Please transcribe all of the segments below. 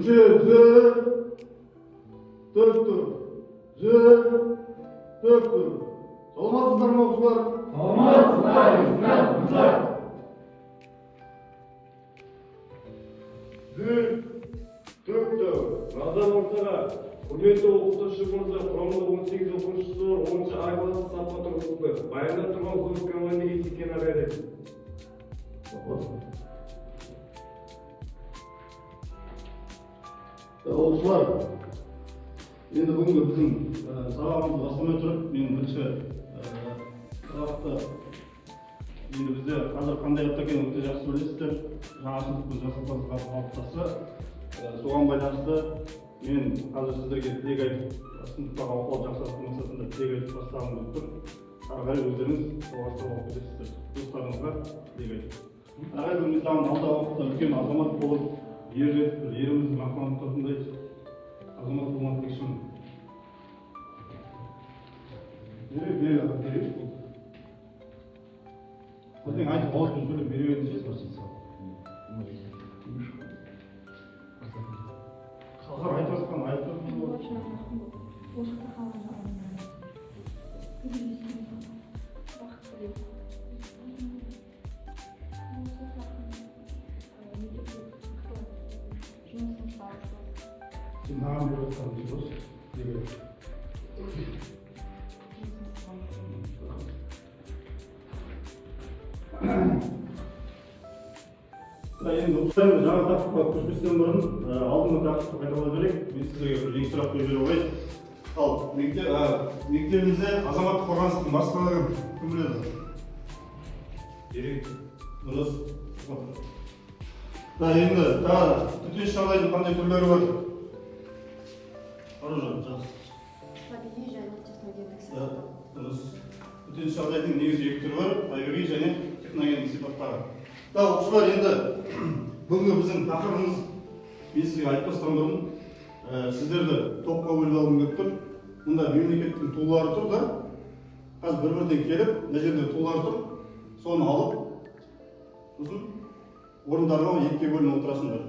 Üçü, dörttür. Dörttür. Salamatsızlar mı okçular? Salamatsızlar, bizler. Dörttür. Nazar ortaga. Құрметті оқытушымызды құрамында 18 оқушысы бар 10-шы А класы сапқа тұрғызылды. Баяндап тұрған зор командир есекен арайды. Оқушылар, енді бүгінгі біздің сабағымызды бастамай тұрып, мен бірінші сабақты енді бізде қазір қандай апта екенін өте жақсы білесіздер. Жаңашылдықпен жасампаздық қалыптасса, соған байланысты мен қазір сіздерге тілек айтып, сыныптағы ахуалды жақсарту мақсатында тілек айтып бастағым келіп тұр. Ары қарай өздеріңіз жалғастырып алып кетесіздер. Достарыңызға тілек айтып. Ары қарай біздің алдағы уақытта үлкен азамат болып, еліміздің мақтанып тұратындай азамат болмақ екенмін. Берейік бұл. Бірден айтып ауызбен сөйлеп бере беріңіз. Қазір айтып жатқан айтып Нам берет там вопрос. Енді жаңа тақырыпқа көшпестен бұрын алдыңғы тақырыпты қайталай берейік. Мен сіздерге бір жеке сұрақ қойып жібере қояйын. Ал мектебімізде азаматтық қорғаныстың басқаларын кім біледі? Ерек, дұрыс. Енді төтенше жағдайдың қандай түрлері бар? Оружие, жақсы. Табиғи және техногендік сипаттағы. Дұрыс. Төтенше жағдайдың негізгі екі түрі бар, табиғи және техногендік сипаттағы. Оқушылар, енді бүгінгі біздің тақырыбымыз, мен сізге айтып бастан бұрын сіздерді топқа бөліп алғым келіп тұр. Мұнда мемлекеттің тулары тұр да, қазір бір-бірден келіп, мына жерде тулар тұр, соны алып, сосын орындарға екіге бөлініп отырасыңдар.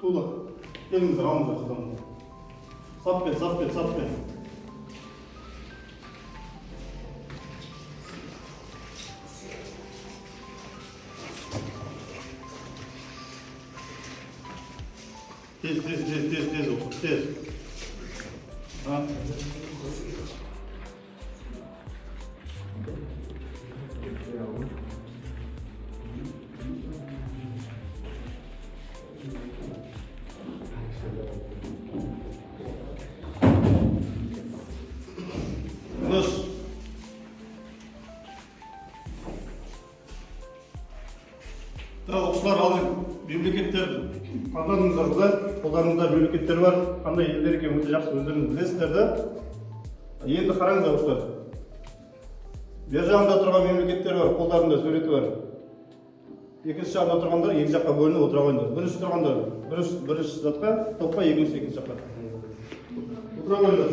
Тулар. Келіңіздер, алыңыздар жылдам. Саппен. Тез оқы, тез. Оқушылар, ал мемлекеттер қандаңыздарда, қолдарыңызда мемлекеттер бар, қандай елдер екенін өте жақсы өздеріңіз білесіздер да. Енді қараңыз оқушылар. Бер жағында тұрған мемлекеттер бар, қолдарында суреті бар. Екінші жағында тұрғандар екі жаққа бөлініп отыра қойыңдар. Бірінші тұрғандар бірінші затқа, топқа, екінші жаққа. Отыра қойыңдар.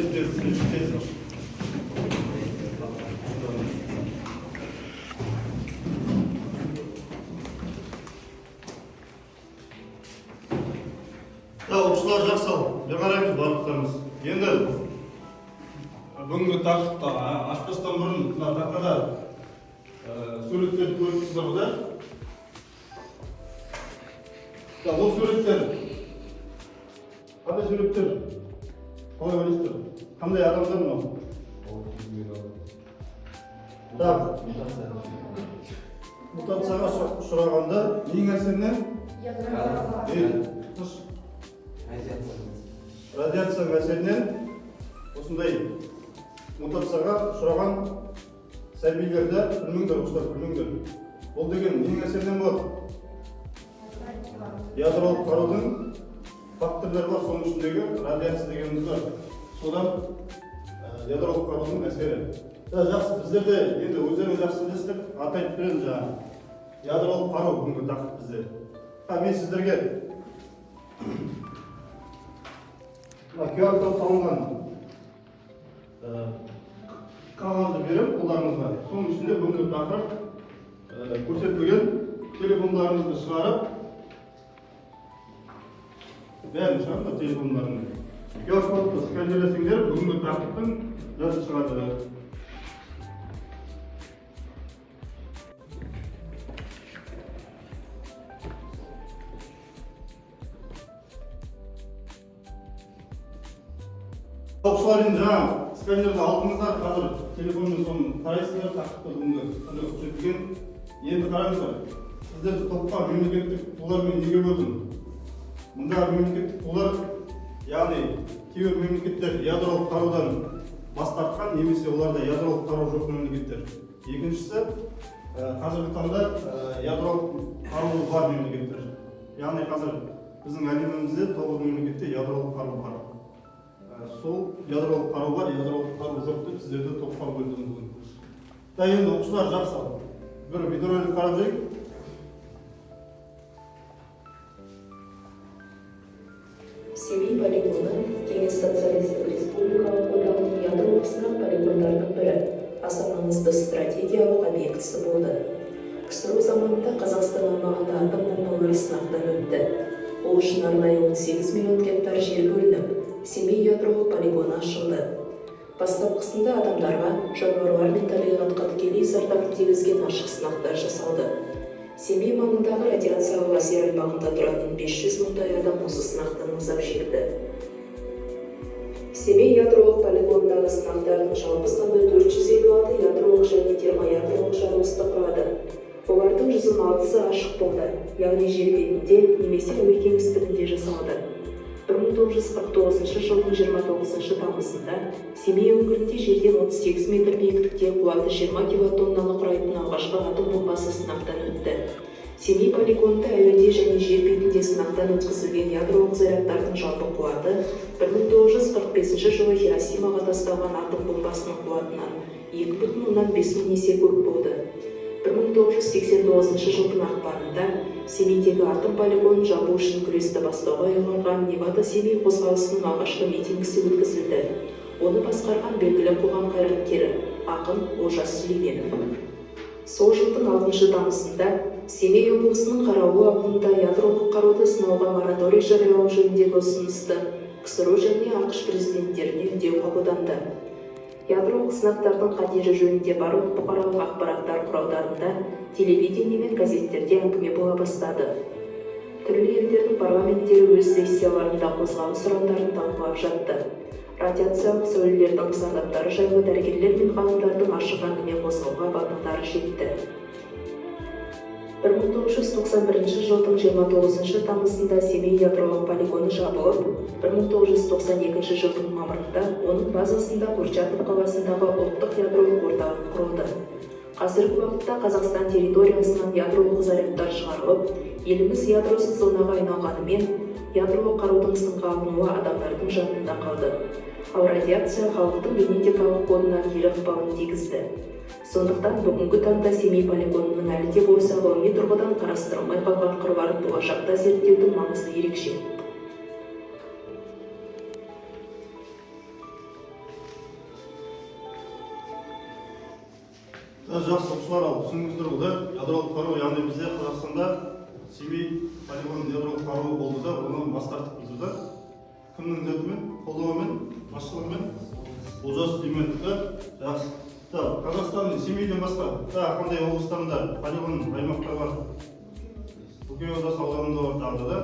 Тез. Оқушылар, жақсы ал, бір қараймыз барлықтарымыз. Енді бүгінгі тақырыпта ашпастан бұрын мына тақтада суреттерді көріп тұрсыздар ғой да? Ол суреттер қандай суреттер? Қалай ойлайсыздар? Қандай адамдар мынау? Мутацияға ұшырағанда ең әсерінен радиация әсерінен осындай мутацияға ұшыраған сәбилерді білмеңдер. Ол деген ең әсерінен болады? Ядролық қарудың факторлары бар, соның ішіндегі радиация дегеніміз бар. Содан ядролық қарудың әсері. Жақсы, біздерде енді өздеріңіз жақсы білесіздер, атайтып беремін жаңа. Ядролық қару бүгінгі тақырып бізде. Мен сіздерге Кеоктан салынған қағазды беріп қолдарыңызға. Соның ішінде бүгінгі тақырып көрсетілген телефондарыңызды шығарып, бәрін шығарып, телефондарыңызды. QR-кодты сканерлесеңдер, бүгінгі тақырыптың жазып шығады. Оқушылар енді жаңа сканерді алдыңыздар, қазір телефонмен соны қарайсыздар, тақырыпты бүгінгі көрсетілген. Енді қараңыздар, сіздерді топқа мемлекеттік тулармен неге бөлдім? Мұнда мемлекеттік тулар, яғни кейбір мемлекеттер ядролық қарудан бас тартқан, немесе оларда ядролық қару жоқ мемлекеттер. Екіншісі, қазіргі таңда ядролық қару бар мемлекеттер. Яғни қазір біздің әлемімізде 9 мемлекетте ядролық қару бар. Сол ядролық қару бар, ядролық қару жоқ деп сіздерді топқа бөлдім бүгін. Енді оқушылар жақсы, бір видеоролик қарап жүрейік. Семей полигоны Кеңес Социалистік Республикалық одағының ядролық сынақ полигондарының бірі, аса маңызды стратегиялық объектісі болды. КСРУ заманында Қазақстан аумағында атом бомбалары сынақтан өтті. Ол үшін арнайы 18 миллион гектар жер бөлініп, Семей ядролық полигоны ашылды. Бастапқысында адамдарға, жануарлар мен табиғатқа тікелей зардап тигізген ашық сынақтар жасалды. Семей маңындағы радиациялық әсер аймағында тұратын 500 мыңдай адам осы сынақтан азап шекті. Семей ядролық полигонындағы сынақтардың жалпы саны 456 ядролық және термоядролық жарылысты құрады. Олардың 116-сы ашық болды, яғни жер бетінде немесе әуе кеңістігінде жасалды. 1949 жылдың 29 тамызында Семей өңірінде жерден 38 метр биіктікте қуаты 20 килотоннаны құрайтын алғашқы атом бомбасы сынақтан өтті. Семей полигонында әуеде және жер бетінде сынақтан өткізілген ядролық зарядтардың жалпы қуаты 1945 жылы Хиросимаға тасталған атом бомбасының қуатынан 2,5 есе көп болды. 1989 жылдың ақпанында Семейдегі атом полигонын жабу үшін күресті бастауға ұйғарылған Невада Семей қозғалысының алғашқы митингісі өткізілді. Оны басқарған белгілі қоғам қайраткері ақын Олжас Сүлейменов. Сол жылдың 6 тамызында Семей облысының Қарауыл ауылында ядролық қаруды сынауға мораторий жариялау жөніндегі ұсынысты КСРУ және ақш президенттеріне үндеу қабылданды. Ядролық сынақтардың қатері жөнінде барлық бұқаралық ақпараттар құралдарында, телевидение мен газеттерде әңгіме бола бастады. Түрлі елдердің парламенттері өз сессияларында қозғалыс ұрандарын талқылап жатты. Радиациялық сәулелердің зардаптары жайлы дәрігерлер мен ғалымдардың ашық әңгіме қозғауға батылдары жетті. 1991 жылдың 29 тамызында Семей ядролық полигоны жабылып, 1992 жылдың мамырында оның базасында Курчатов қаласындағы ұлттық ядролық орталық құрылды. Қазіргі уақытта Қазақстан территориясынан ядролық зарядтар шығарылып, еліміз ядросыз зонаға айналғанымен, ядролық қарудың сынға алынуы адамдардың жанында қалды. Ал радиация халықтың генетикалық кодына кері ықпалын тигізді. Сондықтан бүгінгі таңда Семей полигонының әлі де болса ғылыми тұрғыдан қарастырылмай қалған қырларын болашақта зерттеудің маңызы ерекше. Жақсы оқушылар, ал түсініңіздер ғой, ядролық қару, яғни бізде Қазақстанда Семей полигонының ядролық қаруы болды да, оны бас тартып біздер. Кімнің үкіметімен, қолдауымен, басшылығымен, Олжас Сүлейменов. Жақсы. Қазақстанның Семейден басқа қандай облыстарында полигон аймақтар бар? Көкеорда ауданында бар тағы да.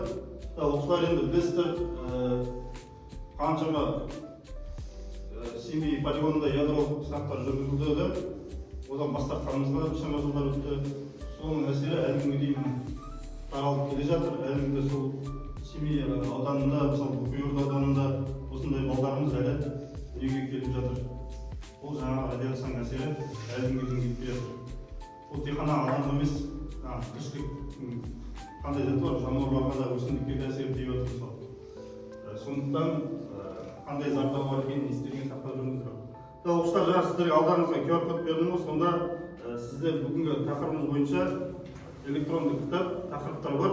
Оқушылар енді білесіздер, қаншама Семей полигонында ядролық сынақтар жүргізілді да, одан бас тартқанымызға біршама жылдар өтті. Соның әсері әлі күнге дейін таралып келе жатыр. Әлі күнге сол Семей ауданында, мысалы Көкеорда ауданында осындай балдарымыз әлі дүниеге келіп жатыр. Ол жаңағы радиацияның әсері әлі күнге дейін кетпей жатыр. Ол тек қана адам емес, тіршілік қандай зат бар, жануарларға да өсімдікке де әсер тиіп жатыр мысалы. Сондықтан қандай зардабы бар екенін естеріңізге сақтап жүріңіздер. Оқушылар, жаңа сіздерге алдарыңызға QR-код бердім ғой, сонда сіздер бүгінгі тақырыбымыз бойынша электронды кітап, тақырыптар бар.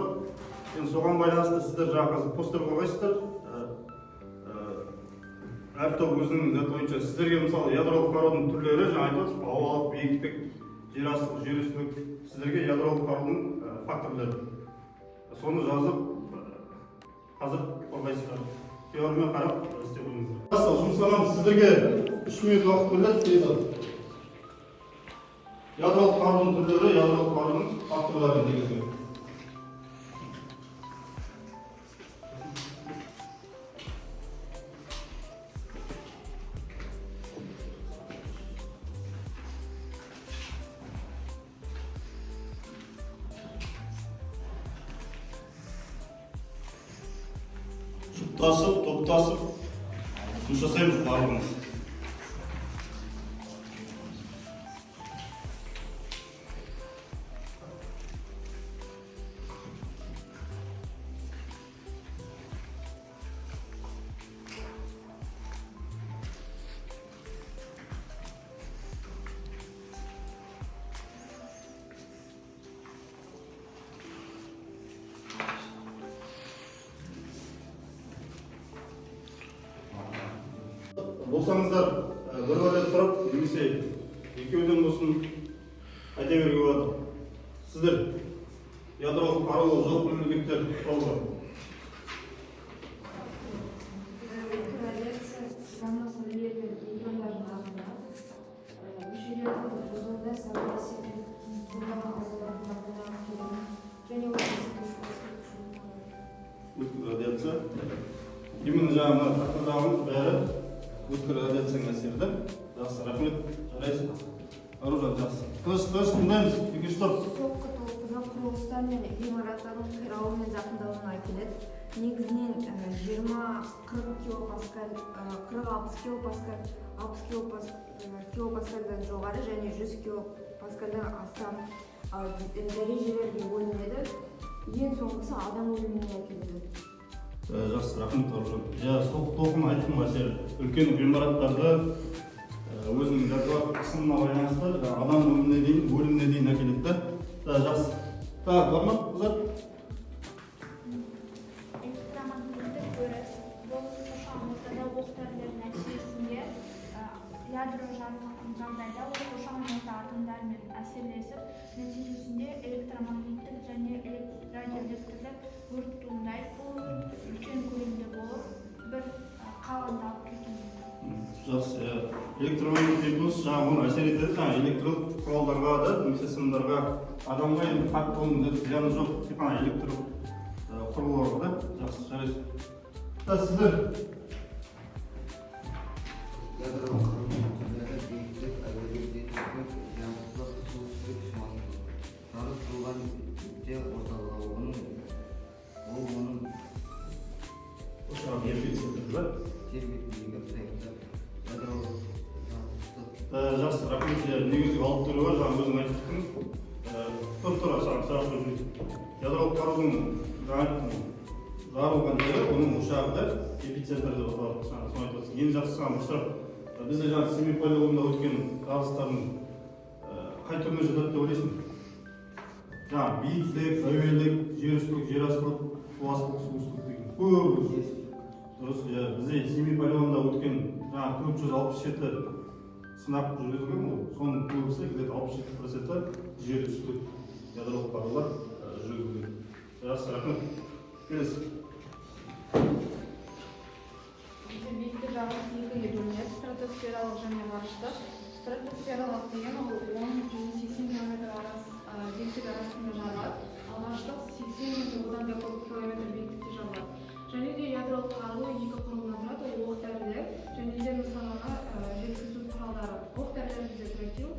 Енді соған байланысты сіздер жаңа қазір постер қойғайсыздар. әр топ өзінің зат бойынша сіздерге мысалы ядролық қарудың түрлері жаңа айтып отырсыз, ауалық, биіктік, жер астық, жер үстілік, сіздерге ядролық қарудың факторлары. Соны жазып, қазір қорғайсыздар. Теориямен қарап істеп қойыңыздар. Жұмысқа сіздерге 3 минут уақыт беріледі, тез ақ. Ядролық қарудың түрлері, ядролық қарудың факторлары негізгі. Жұптасып, топтасып, жұмыс жасаймыз барлығымыз. Болсаңыздар, бір бөлек тұрып, немесе екеуден болсын айта беруге болады. Сіздер ядролық қарулы жоқ мемлекеттер туралы. Радиация. Именно жаңағы тақырдағымыз бәрі өткір радиацияның әсерді. Жақсы, рахмет, жарайсыз. Аружан, жақсы. Тыныш тыңдаймыз, екінші топ. Соққы құрылыстар мен ғимараттардың қирауы мен зақымдалуына әкеледі. Негізінен 20-40 килопаскаль, 40-60 килопаскаль, 60 килопаскальдан жоғары және 100 килопаскальдан астам дәрежелерге бөлінеді. Ең соңғысы адам өліміне әкеледі. Жақсы, рахмет, Аружан. Сол толқын айттым әсер. Үлкен ғимараттарды өзінің жазба қысымына байланысты адам өліміне дейін әкеледі. Жақсы. Бар ма, қыздар? Электромагниттік өріс бұл қоршаған ортада оқ-дәрілер нәтижесінде ядро жарылған жағдайда ол қоршаған орта атомдарымен әсерлесіп, нәтижесінде электромагниттік және радиоэлектрлік өрт туындайды. Бұл өрт үлкен көлемде болып, бір қаланы алып кетуі. Жақсы. Электромагниттік импульс оны әсер етеді. Электролық құралдарға да, немесе сымдарға, адамға енді қатты оның зияны жоқ, тек қана электр құрылғыларға да. Жақсы, жарайсыз. Сіздер ядролық қарудың түрлері биіктік, әуелік, жанғақтылық, суытшылық, шымандылық. Жарық тұрған нүкте орталығы оның тербетіндегі проекті ядролық жанғақтылық. жақсы, рахмет. Негізгі алып түрі бар, жаңа өзің айтып тұрдың. Тұр, сұрақ жүрді. Ядролық қарудың жарылған жері, оның ошағы эпицентр деп аталады. Соны айтып отырсың. Ең жақсы бір сұрақ. Бізде жаңа семей полигонында өткен жарылыстардың қай түріне жатады деп ойлайсың? Жаңа биіктік, әуелік, жер үстілік, жер астылық, су астылық, су үстілік деген көп. Дұрыс, бізде семей полигонында өткен 467 сынақ жүргізілген ғой. Соның көбісі, где-то 67% жер үстілік ядролық қарулар жүргізілген. Жақсы, рахмет. Келесі. Биіктік жағдайы екіге бөлінеді. Стратосфералық және ғарыштық. Стратосфералық деген ол 10-80 км биіктік арасында жарылады. Ал ғарыштық 80 метр одан да көп километр биіктікте жарылады. Және де ядролық қару екі құрылымнан тұрады. Ол оқ-дәрілер және де нысанаға жеткізу құралдары. Оқ-дәрілер бізде тротил,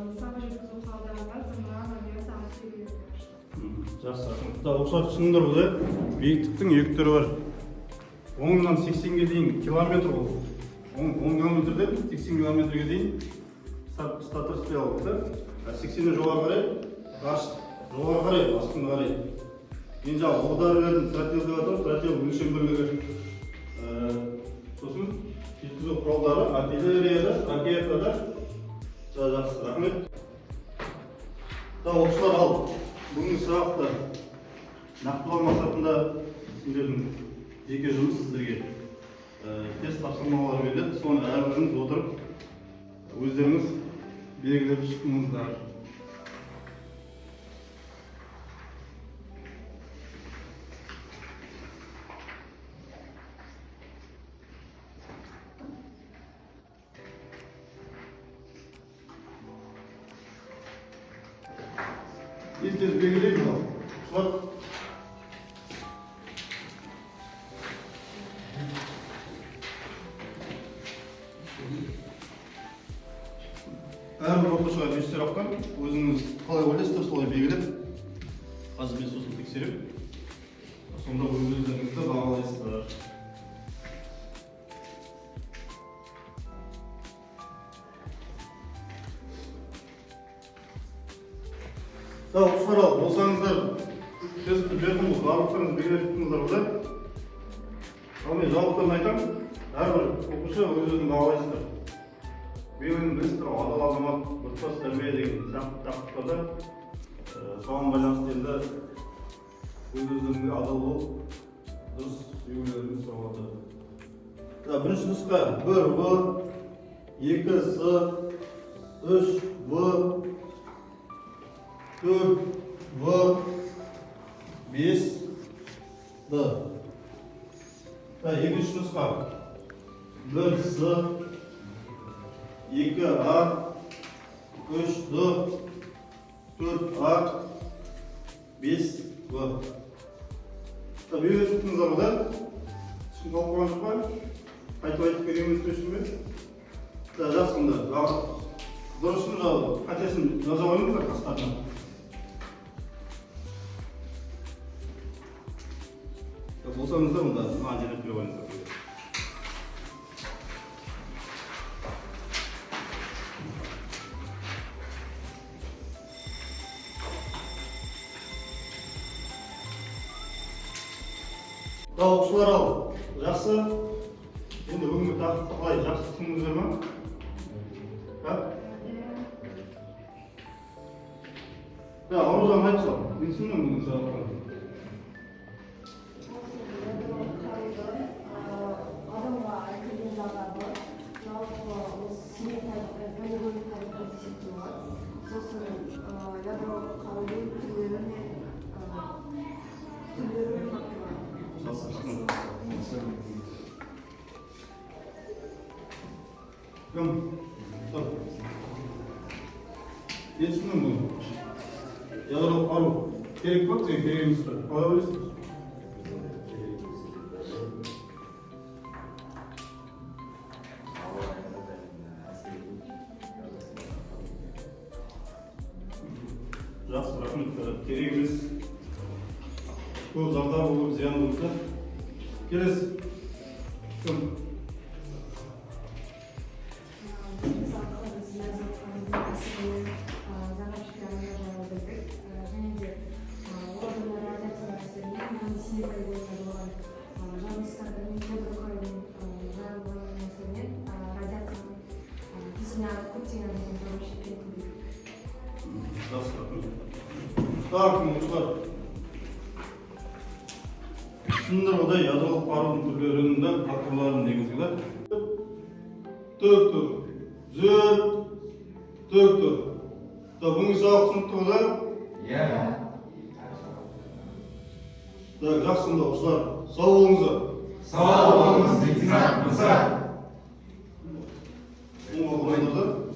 нысанаға жеткізу құралдарында зымыран, радиация, артиллерия. Жақсы, рахмет. Оқшар түсіндіңдер ғой, биіктіктің екі түрі бар. 10-нан 80-ге дейін километр ол. 10 километрден 80 километрге дейін стратосфералық. 80-ден жоғары қарай, жоғары қарай, астында қарай. Енді жаңағы оқ-дәрілердің тротил деп аталады, тротил өлшем бірлігі. Сосын жеткізу құралдары, артиллерияда, ракетада. Жақсы, рахмет. Оқушылар ал. Бүгінгі сұрақта нақтылау мақсатында сендердің жеке жұмыс сіздерге тест тапсырмалары беріледі. Соны әрбіріңіз отырып өздеріңіз белгілеп шықтыңыздар. Тез белгілейміз ал. Шылар. Әрбір оқушыға 5 сұрақтан өзіңіз қалай ойлайсыздар солай белгілеп, қазір мен сосын тексеріп, сонда өз-өздеріңізді бағалайсыздар. Оқушылар, болсаңыздар, тестті бердім ғой, барлықтарыңыз белгілеп шықтыңыздар ғой. Ал мен жауаптарын айтамын, әрбір оқушы өз-өзін бағалайсыздар. Биыл білесіздер, адал азамат, біртұтас тәрбие деген тақырыптарда соған байланысты енді өз-өздеріңізге адал болып, дұрыс үлгілеріңіз сұралады. Бірінші нұсқа 1 В, 2 С, 3 В, 4 В, 5 Д. Екінші нұсқа 1 С, 2 А, 3 Д, 4 А, 5 В. Белгілеп шықтыңыздар ғой, ешкім қалып қойған жоқ па? Қайтып айтып береміз үшін бе? Жақсы, онда дұрысын қатесін жаза қойыңыздар қастарына. Болсаңыздар, онда маған жинап бере қойыңыздар. Оқушылар ал, жақсы. Енді бүгінгі тақырыпты қалай, жақсы түсіндіңіздер ме? Аружан айтшы, мен түсіндім бүгінгі сұрақтан. адамға келген жағдайда жалпы сметалық полигон тарихы есептеледі. Сосын ядролық қарудың түрлері мен Кім? Тұр. Етсінің бұл. Ядролық қару керек пе, керек емес пе? Қалай ойлайсыз? Жақсы, рахмет. Керек емес. Көп зардап болып, зиян болды. Келесі. Кім? Так, оқушылар. Түсіндіңдер ғой, ядролық қарудың түрлерінің факторларын негізгі. Түк. Бүгінгі сабақ түсінікті ғой? Иә. Жақсы, оқушылар. Сау болыңыздар. Сау болыңыз, лейтенант Мырза. Оң оқырмайдарда.